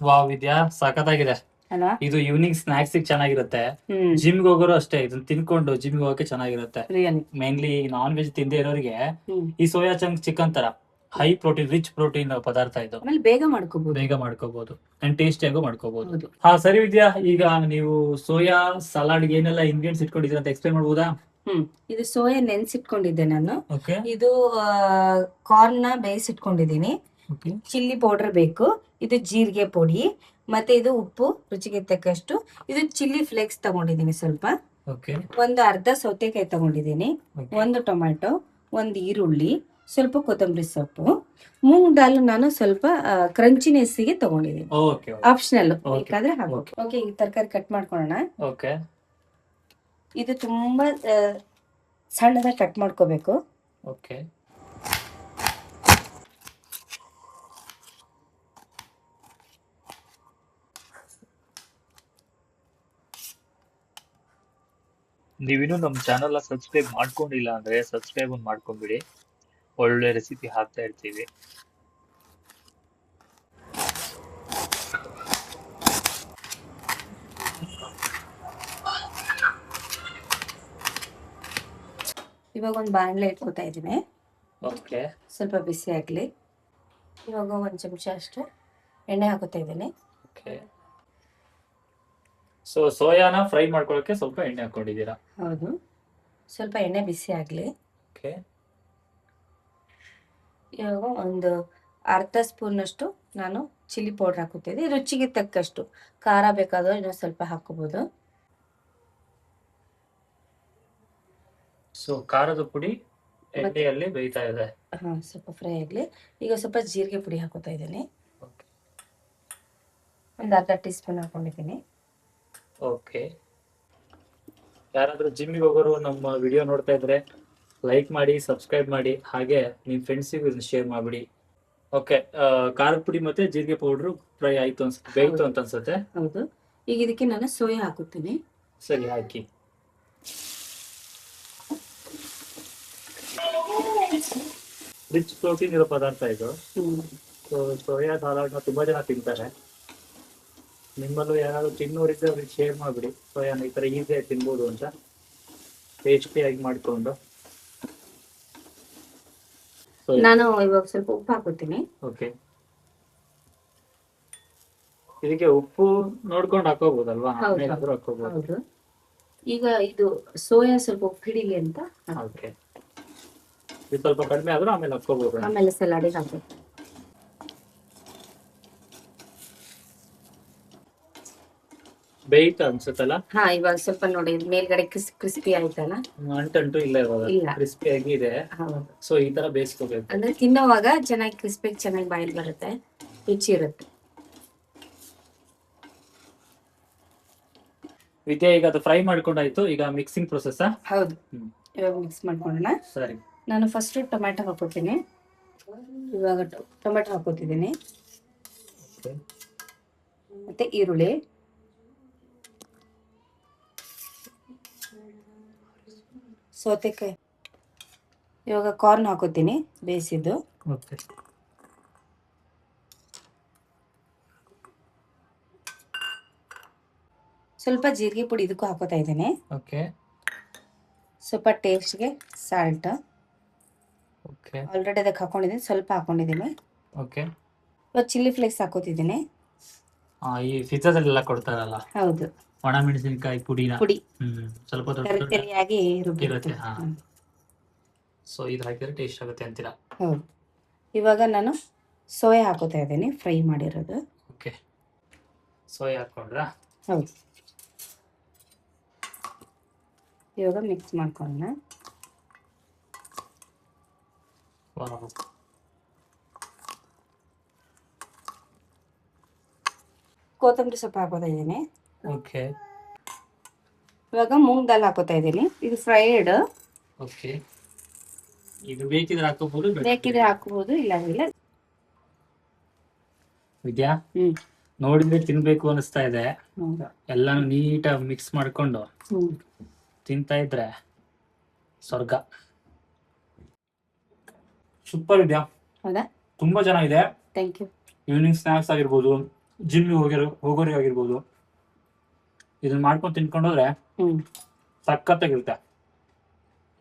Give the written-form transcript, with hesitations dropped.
Wow ವಿದ್ಯಾ ಸಖತ್ತಾಗಿದೆ. ಅಲ್ವಾ? ಇದು ಈವ್ನಿಂಗ್ ಸ್ನಾಕ್ಸ್ ಚೆನ್ನಾಗಿರುತ್ತೆ. ಹ್ಮ್ ಜಿಮ್ಗೆ ಹೋಗೋರು ಅಷ್ಟೇ ಇದನ್ನ ತಿನ್ಕೊಂಡು ಜಿಮ್ಗೆ ಹೋಗಕ್ಕೆ ಚೆನ್ನಾಗಿರುತ್ತೆ. ರಿಯಲಿ. ಮೇನ್ಲಿ ನಾನ್ ವೆಜ್ ತಿಂದೇ ಇರೋರಿಗೆ ಹ್ಮ್ ಈ ಸೋಯಾ ಚಂಕ್ ಚಿಕನ್ ತರ ಹೈ ಪ್ರೋಟೀನ್ ರಿಚ್ ಪ್ರೋಟೀನ್ ಪದಾರ್ಥ ಇದು. ಆಮೇಲೆ ಬೇಗ ಮಾಡ್ಕೋಬಹುದು. ಬೇಗ ಮಾಡ್ಕೋಬಹುದು ಅಂಡ್ ಟೇಸ್ಟಿಯಾಗೂ ಮಾಡ್ಕೋಬಹುದು. ಹೌದು. ಹಾ ಸರಿ ವಿದ್ಯಾ, ಈಗ ನೀವು ಸೋಯಾ ಸಲಾಡ್ ಏನೆಲ್ಲ ಇಂಗ್ರೀಡಿಯೆಂಟ್ಸ್ ಇಟ್ಕೊಂಡಿದ್ದೀರಾ ಅಂತ ಎಕ್ಸ್ಪ್ಲೈನ್ ಮಾಡ್ಬೋದಾ? ಇದು ಸೋಯಾ ನೆನ್ಸಿಟ್ಕೊಂಡಿದ್ದೆ ನಾನು. ಓಕೆ ಇದು ಕಾರ್ನ್ ನ ಬೇಯಿಸಿಟ್ಕೊಂಡಿದ್ದೀನಿ. ಓಕೆ ಚಿಲ್ಲಿ ಪೌಡರ್ ಬೇಕು. ಇದು ಜೀರಿಗೆ ಪುಡಿ, ಮತ್ತೆ ಇದು ಉಪ್ಪು ರುಚಿಗೆ ತಕ್ಕಷ್ಟು. ಇದು ಚಿಲ್ಲಿ ಫ್ಲೇಕ್ಸ್ ತಗೊಂಡಿದ್ದೀನಿ ಸ್ವಲ್ಪ. ಓಕೆ ಒಂದು ಅರ್ಧ ಸೌತೆಕಾಯಿ ತಗೊಂಡಿದ್ದೀನಿ. ಒಂದು ಟೊಮ್ಯಾಟೊ, ಒಂದು ಈರುಳ್ಳಿ, ಸ್ವಲ್ಪ ಕೊತ್ತಂಬರಿ ಸೊಪ್ಪು, ಮೂಂಗ್ ದಾಲ್ ನಾನು ಸ್ವಲ್ಪ ಕ್ರಂಚಿನೆಸ್ಸಿಗೆ ತಗೊಂಡಿದ್ದೀನಿ. Okay optional, Okay. ಬೇಕಾದ್ರೆ ಹಾಕ್ಬೋದು. ಓಕೆ, ಈಗ ತರಕಾರಿ ಕಟ್ ಮಾಡ್ಕೊಳ್ಳೋಣ. ಓಕೆ ಇದು ತುಂಬಾ ಸಣ್ಣದಾಗಿ ಕಟ್ ಮಾಡ್ಕೋಬೇಕು. ಓಕೆ ನೀವಿನ್ನೂ ನಮ್ಮ ಚಾನಲ್ ಸಬ್ಸ್ಕ್ರೈಬ್ ಮಾಡ್ಕೊಂಡಿಲ್ಲ ಅಂದ್ರೆ ಸಬ್ಸ್ಕ್ರೈಬ್ ಒಂದು ಮಾಡ್ಕೊಂಡ್ಬಿಡಿ. ಒಳ್ಳೆ ರೆಸಿಪಿ ಹಾಕ್ತಾ ಇರ್ತೀವಿ. ಇವಾಗ ಒಂದು ಬಾಣಲೆ ಇಟ್ಕೋತಾ ಇದ್ದೀನಿ. ಓಕೆ ಸ್ವಲ್ಪ ಬಿಸಿ ಆಗ್ಲಿ. ಇವಾಗ ಒಂದು ಚಮಚ ಅಷ್ಟು ಎಣ್ಣೆ ಹಾಕೋತಾ ಇದ್ದೀನಿ. ಓಕೆ ಸೊ ಸೋಯಾನ ಫ್ರೈ ಮಾಡ್ಕೊಳ್ಳೋಕೆ ಸ್ವಲ್ಪ ಎಣ್ಣೆ ಹಾಕೊಂಡಿದ್ದೀರಾ? ಹೌದು, ಸ್ವಲ್ಪ ಎಣ್ಣೆ ಬಿಸಿ ಆಗ್ಲಿ. ಓಕೆ ಇವಾಗ ಒಂದು ಅರ್ಧ ಸ್ಪೂನ್ ಅಷ್ಟು ನಾನು ಚಿಲ್ಲಿ ಪೌಡರ್ ಹಾಕುತ್ತಿದ್ದೆ. ರುಚಿಗೆ ತಕ್ಕಷ್ಟು ಖಾರ ಬೇಕಾದ್ರೆ ಇನ್ನೊಂದು ಸ್ವಲ್ಪ ಹಾಕೋಬಹುದು. ಸೊ ಖಾರದ ಪುಡಿ ಎಣ್ಣೆಯಲ್ಲಿ ಬೇಯ್ತಾ ಇದೆ. ಸ್ವಲ್ಪ ಫ್ರೈ ಆಗ್ಲಿ. ಈಗ ಸ್ವಲ್ಪ ಜೀರಿಗೆ ಪುಡಿ ಹಾಕೋತಾ ಇದ್ದೀನಿ. ಓಕೆ ಒಂದು ಅರ್ಧ ಟೀ ಸ್ಪೂನ್ ಹಾಕೊಂಡಿದ್ದೀನಿ. ಓಕೆ ಯಾರಾದ್ರೂ ಜಿಮ್ಗೆ ಹೋಗೋರು ನಮ್ಮ ವಿಡಿಯೋ ನೋಡ್ತಾ ಇದ್ರೆ ಲೈಕ್ ಮಾಡಿ, ಸಬ್ಸ್ಕ್ರೈಬ್ ಮಾಡಿ, ಹಾಗೆ ನಿಮ್ಮ ಫ್ರೆಂಡ್ಸಿಗೂ ಇದನ್ನ ಶೇರ್ ಮಾಡ್ಬಿಡಿ. ಓಕೆ ಖಾರದ ಪುಡಿ ಮತ್ತೆ ಜೀರಿಗೆ ಪೌಡ್ರು ಫ್ರೈ ಆಯ್ತು ಅನ್ಸುತ್ತೆ, ಬೇಯ್ತು ಅಂತ ಅನ್ಸುತ್ತೆ. ಹೌದು, ಈಗ ಇದಕ್ಕೆ ನಾನು ಸೋಯಾ ಹಾಕುತ್ತೀನಿ. ಸರಿ ಹಾಕಿ. ರಿಚ್ ಪ್ರೋಟೀನ್ ಇರೋ ಪದಾರ್ಥ ಇದು. ಸೊ ಸೋಯಾ ಸಲಾಡ್ನ ತುಂಬಾ ಜನ ತಿಂತಾರೆ. ನಿಮ್ಮಲ್ಲೂ ಯಾರಾದ್ರೂ ತಿನ್ನೋರಿದ್ರೆ ಅವ್ರಿಗೆ ಶೇರ್ ಮಾಡ್ಬಿಡಿ. ಸೋಯಾನ ಈ ತರ ಈಸಿಯಾಗಿ ತಿನ್ಬೋದು ಅಂತ, ಟೇಸ್ಟಿಯಾಗಿ ಮಾಡ್ಕೊಂಡು. ನಾನು ಇವಾಗ ಸ್ವಲ್ಪ ಉಪ್ಪು ಹಾಕುತ್ತೀನಿ. ಓಕೆ ಇದಕ್ಕೆ ಉಪ್ಪು ನೋಡ್ಕೊಂಡು ಹಾಕೋಬಹುದಲ್ವಾ? ಆಮೇಲಾದ್ರೂ ಹಾಕೋಬಹುದು. ಹೌದು, ಈಗ ಇದು ಸೋಯಾ ಸ್ವಲ್ಪ ಉಪ್ಪು ಹಿಡಿಲಿ ಅಂತ. ಓಕೆ ಇದು ಸ್ವಲ್ಪ ಕಡಿಮೆ ಆದ್ರೂ ಆಮೇಲೆ ಹಾಕೋಬಹುದು. ಆಮೇಲೆ ಸಲಾಡಿಗೆ ಹಾಕಬೇಕು. ಬೇಯ್ತಾ ಅನ್ಸುತ್ತಲ್ಲ? ಇವಾಗ ಸ್ವಲ್ಪ ನೋಡಿ ಮೇಲ್ಗಡೆ ಕ್ರಿಸ್ಪಿ ಆಯ್ತಲ್ಲ. ಅಂಟಂಟು ಇಲ್ಲ, ಇವಾಗ ಇಲ್ಲ. ಕ್ರಿಸ್ಪಿ ಆಗಿದೆ. ಹೌದು, ಸೊ ಈ ತರ ಬೇಯಿಸ್ಕೋಬೇಕು. ಅಂದ್ರೆ ತಿನ್ನೋವಾಗ ಚೆನ್ನಾಗಿ ಕ್ರಿಸ್ಪಿ ಚೆನ್ನಾಗಿ ಬಾಯಿಲ್ ಬರುತ್ತೆ, ರುಚಿ ಇರುತ್ತೆ. ವಿದ್ಯಾ ಈಗ ಅದು ಫ್ರೈ ಮಾಡ್ಕೊಂಡಾಯ್ತು, ಈಗ ಮಿಕ್ಸಿಂಗ್ ಪ್ರೊಸೆಸ್. ಹೌದು, ಇವಾಗ ಮಿಕ್ಸ್ ಮಾಡ್ಕೊಳ್ಳೋಣ. ಸರಿ, ನಾನು ಫಸ್ಟ್ ಟೊಮ್ಯಾಟೊ ಹಾಕೋತೀನಿ. ಇವಾಗ ಟೊಮ್ಯಾಟೊ ಹಾಕೋತಿದ್ದೀನಿ, ಮತ್ತೆ ಈರುಳ್ಳಿ, ಸೌತೆಕಾಯಿ. ಇವಾಗ ಕಾರ್ನ್ ಹಾಕೋತೀನಿ ಬೇಯಿಸಿದ್ದು. ಓಕೆ ಸ್ವಲ್ಪ ಜೀರಿಗೆ ಪುಡಿ ಇದಕ್ಕೂ ಹಾಕೋತಾ ಇದ್ದೀನಿ. ಓಕೆ ಸ್ವಲ್ಪ ಟೇಸ್ಟ್ಗೆ ಸಾಲ್ಟ್. ಓಕೆ ಆಲ್ರೆಡಿ ಅದಕ್ಕೆ ಹಾಕೊಂಡಿದ್ದೀನಿ, ಸ್ವಲ್ಪ ಹಾಕೊಂಡಿದ್ದೀನಿ. ಓಕೆ ಇವಾಗ ಚಿಲ್ಲಿ ಫ್ಲೇಕ್ಸ್ ಹಾಕೋತಿದ್ದೀನಿ. ಈ ಪಿಜ್ಜಾದಲ್ಲೆಲ್ಲ ಕೊಡ್ತಾರಲ್ಲ, ಹೌದು, ಒಣ ಮೆಣಸಿನಕಾಯಿ ಪುಡಿನ ಪುಡಿ ಸ್ವಲ್ಪ ದೊಡ್ಡ ತರಿತರಿಯಾಗಿ ಇರುತ್ತೆ. ಸೊ ಇದು ಹಾಕಿದ್ರೆ ಟೇಸ್ಟ್ ಆಗುತ್ತೆ ಅಂತೀರಾ? ಹೌದು, ಇವಾಗ ನಾನು ಸೋಯಾ ಹಾಕೋತಾ ಇದ್ದೀನಿ, ಫ್ರೈ ಮಾಡಿರೋದು. ಓಕೆ ಸೋಯಾ ಹಾಕೊಂಡ್ರಾ? ಹೌದು, ಇವಾಗ ಮಿಕ್ಸ್ ಮಾಡ್ಕೊಳ್ಳೋಣ. ಕೊತ್ತಂಬರಿ ಸೊಪ್ಪು ಹಾಕೋತಾ ಇದ್ದೀನಿ. ಓಕೆ ಇವಾಗ ಮೂಂಗ್ ದಾಲ್ ಹಾಕೋತಾ ಇದ್ದೀನಿ. ಇದು ಫ್ರೈಡ್. ಓಕೆ ಇದು ಬೇಕಿದ್ರೆ ಹಾಕೋಬಹುದು, ಬೇಕಿದ್ರೆ ಹಾಕೋಬಹುದು, ಇಲ್ಲ ಇಲ್ಲ. ವಿದ್ಯಾ ನೋಡಿದ್ರೆ ತಿನ್ಬೇಕು ಅನಿಸ್ತಾ ಇದೆ. ಹೌದಾ? ಎಲ್ಲಾನು ನೀಟಾಗಿ ಮಿಕ್ಸ್ ಮಾಡ್ಕೊಂಡು ತಿಂತಾ ಇದ್ರೆ ಸ್ವರ್ಗ. ಸೂಪರ್ ವಿದ್ಯಾ, ಹೌದಾ? ತುಂಬಾ ಚೆನ್ನಾಗಿದೆ. Thank you. ಈವ್ನಿಂಗ್ ಸ್ನಾಕ್ಸ್ ಆಗಿರ್ಬೋದು, ಜಿಮ್ಗೆ ಹೋಗೋರಿಗಾಗಿರ್ಬೋದು ಇದನ್ನ ಮಾಡ್ಕೊಂಡು ತಿನ್ಕೊಂಡೋದ್ರೆ ಹ್ಮ್ ಸಖತ್ತಾಗಿರುತ್ತೆ.